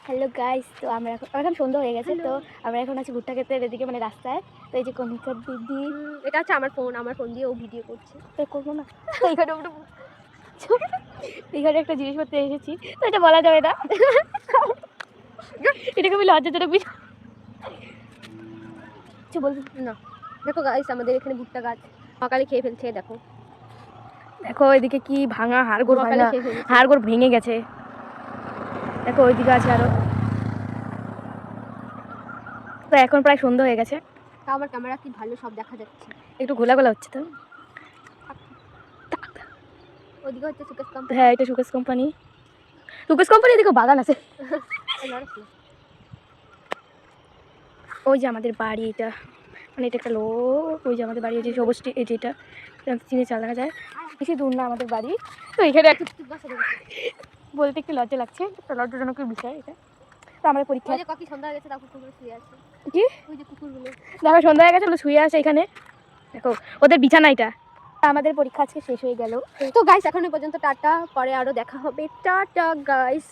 Hello guys, তো আমরা এখন সন্ধ্যা হয়ে গেছে। তো আমরা এখন আছি ভুট্টা ক্ষেতের এদিকে, মানে রাস্তায়। তো এই যে কনিকার দিদি, এটা হচ্ছে আমার ফোন দিয়ে ও ভিডিও করছে। তো করবো না। তো এখানে একটা জিনিসপত্র এসেছি, তো এটা বলা যাবে না। এটাকে আমি লজ্জাজনক কিছু বলবো না। দেখো গাইস, আমাদের এখানে ভুট্টা গাছ সকালে খেয়ে ফেলছে। দেখো দেখো এদিকে কি ভাঙা হাড়গোড়, সকালে ভাঙা খেয়ে ফেলছে। হাড়গোড় ভেঙে গেছে। দেখো ওইদিকে আছে আরো। তো এখন প্রায় সন্ধ্যা হয়ে গেছে। তা আমার ক্যামেরা কি ভালো সব দেখা যাচ্ছে। একটু ঘোলা ঘোলা হচ্ছে। তো ওদিকে হচ্ছে সুকেশ কোম্পানি। হ্যাঁ, এটা সুকেশ কোম্পানি। সুকেশ কোম্পানি এদিকে বাগান আছে। ওই যে আমাদের বাড়ি, এটা মানে এটা একটা লোক। ওই যে আমাদের বাড়ি, যে সবুজটি, এই যেটা চিনে চাল দেখা যায়, বেশি দূর না আমাদের বাড়ি। তো এখানে বলতে একটু লজ্জা লাগছে, তো লজ্জাজনক বিষয় এটা। তো আমাদের পরীক্ষা কত সন্ধ্যা হয়ে গেছে, তারপর কুকুরগুলো শুয়ে আছে। কি ওই যে কুকুরগুলো, দেখো সন্ধ্যা হয়ে গেছে, ওগুলো শুয়ে আছে এখানে। দেখো ওদের বিছানা এটা। আমাদের পরীক্ষা আজকে শেষ হয়ে গেল। তো গাইস এখন পর্যন্ত টাটা, পরে আরো দেখা হবে। Tata guys.